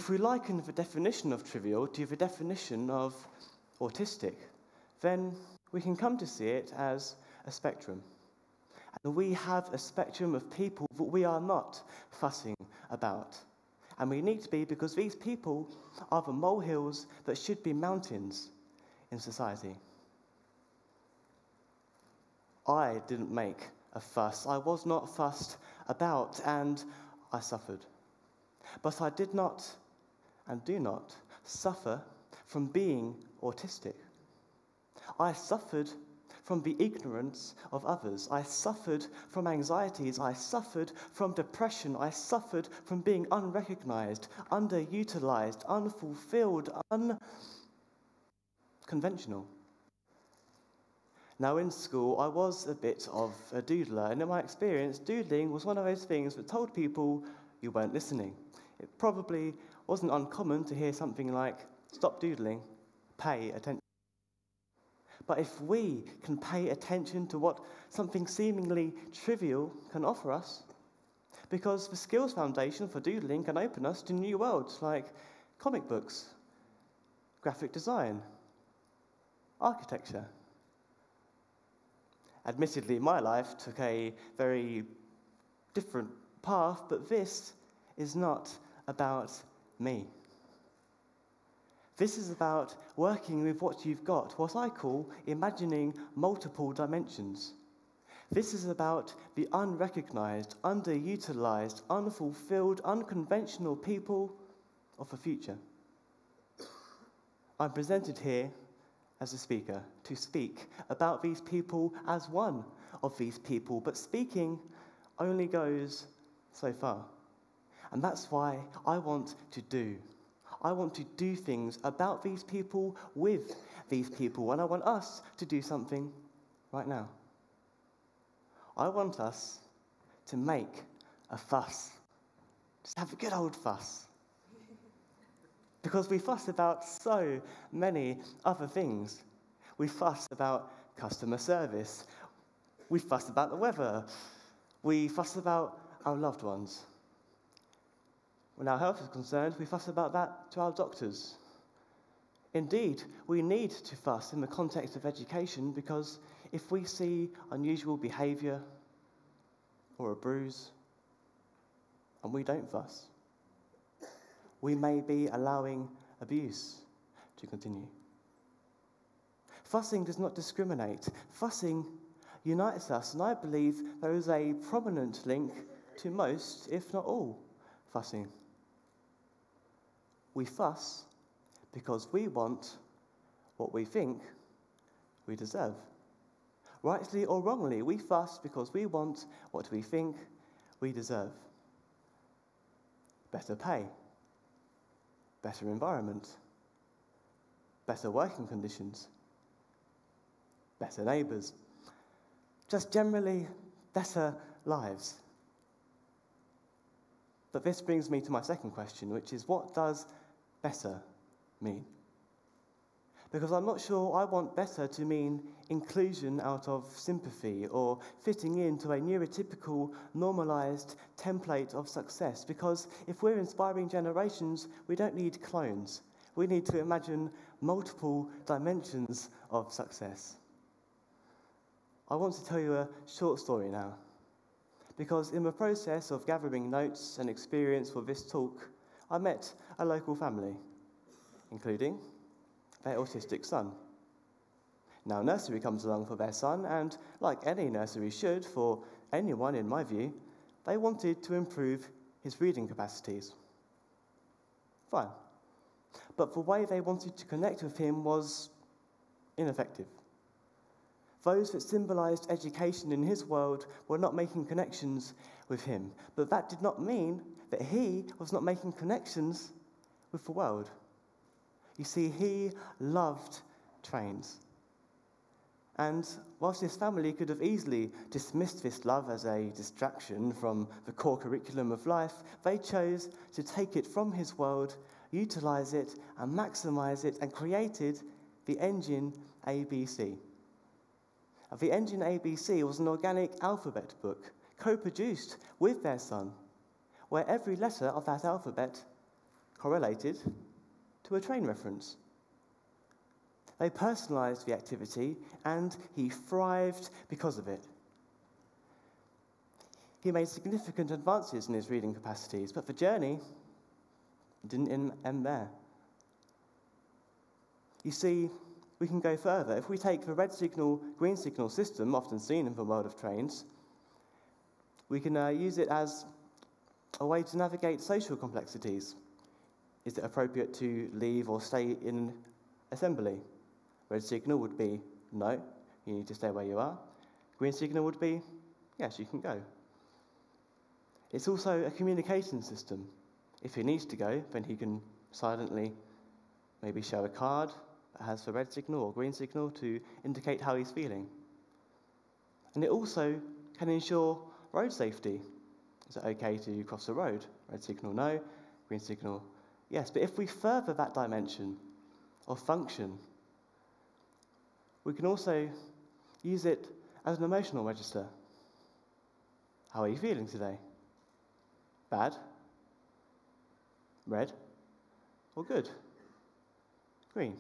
If we liken the definition of trivial to the definition of autistic, then we can come to see it as a spectrum. And we have a spectrum of people that we are not fussing about. And we need to be, because these people are the molehills that should be mountains in society. I didn't make a fuss. I was not fussed about, and I suffered. But I did not and do not suffer from being autistic. I suffered from the ignorance of others. I suffered from anxieties. I suffered from depression. I suffered from being unrecognized, underutilized, unfulfilled, unconventional. Now, in school, I was a bit of a doodler, and in my experience, doodling was one of those things that told people you weren't listening. It probably wasn't uncommon to hear something like, "Stop doodling, pay attention." But if we can pay attention to what something seemingly trivial can offer us, because the skills foundation for doodling can open us to new worlds like comic books, graphic design, architecture. Admittedly, my life took a very different path, but this is not about me. This is about working with what you've got, what I call imagining multiple dimensions. This is about the unrecognized, underutilized, unfulfilled, unconventional people of the future. I'm presented here as a speaker to speak about these people as one of these people, but speaking only goes so far. And that's why I want to do. I want to do things about these people, with these people, and I want us to do something right now. I want us to make a fuss. Just have a good old fuss. Because we fuss about so many other things. We fuss about customer service. We fuss about the weather. We fuss about our loved ones. When our health is concerned, we fuss about that to our doctors. Indeed, we need to fuss in the context of education, because if we see unusual behaviour or a bruise, and we don't fuss, we may be allowing abuse to continue. Fussing does not discriminate. Fussing unites us, and I believe there is a prominent link to most, if not all, fussing. We fuss because we want what we think we deserve. Rightly or wrongly, we fuss because we want what we think we deserve. Better pay, better environment, better working conditions, better neighbours, just generally better lives. But this brings me to my second question, which is, what does better mean? Because I'm not sure I want better to mean inclusion out of sympathy or fitting into a neurotypical, normalised template of success. Because if we're inspiring generations, we don't need clones. We need to imagine multiple dimensions of success. I want to tell you a short story now. Because in the process of gathering notes and experience for this talk, I met a local family, including their autistic son. Now, nursery comes along for their son, and like any nursery should for anyone, in my view, they wanted to improve his reading capacities. Fine. But the way they wanted to connect with him was ineffective. Those that symbolised education in his world were not making connections with him. But that did not mean that he was not making connections with the world. You see, he loved trains. And whilst his family could have easily dismissed this love as a distraction from the core curriculum of life, they chose to take it from his world, utilise it and maximise it, and created the engine ABC. The engine ABC was an organic alphabet book, co-produced with their son, where every letter of that alphabet correlated to a train reference. They personalised the activity, and he thrived because of it. He made significant advances in his reading capacities, but the journey didn't end there. You see, we can go further. If we take the red signal, green signal system, often seen in the world of trains, we can use it as a way to navigate social complexities. Is it appropriate to leave or stay in assembly? Red signal would be, no, you need to stay where you are. Green signal would be, yes, you can go. It's also a communication system. If he needs to go, then he can silently maybe show a card that has the red signal or green signal to indicate how he's feeling. And it also can ensure road safety. Is it okay to cross the road? Red signal, no. Green signal, yes. But if we further that dimension of function, we can also use it as an emotional register. How are you feeling today? Bad? Red? Or good? Green?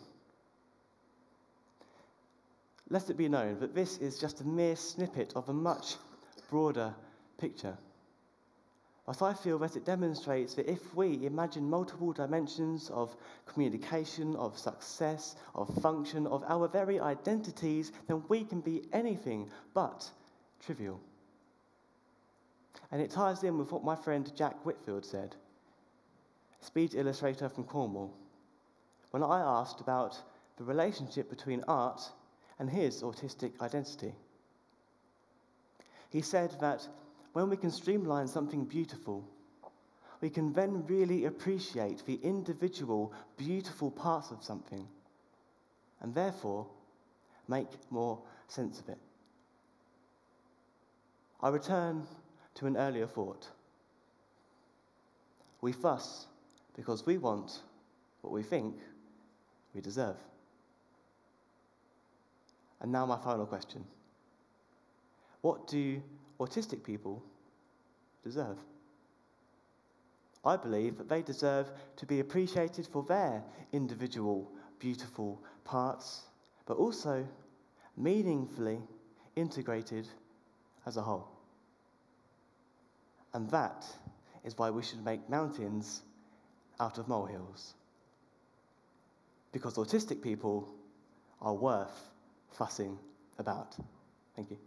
Let it be known that this is just a mere snippet of a much broader picture. But I feel that it demonstrates that if we imagine multiple dimensions of communication, of success, of function, of our very identities, then we can be anything but trivial. And it ties in with what my friend Jack Whitfield said, speech illustrator from Cornwall, when I asked about the relationship between art and his autistic identity. He said that when we can streamline something beautiful, we can then really appreciate the individual, beautiful parts of something, and therefore make more sense of it. I return to an earlier thought. We fuss because we want what we think we deserve. And now my final question. What do autistic people deserve? I believe that they deserve to be appreciated for their individual, beautiful parts, but also meaningfully integrated as a whole. And that is why we should make mountains out of molehills. Because autistic people are worth fussing about. Thank you.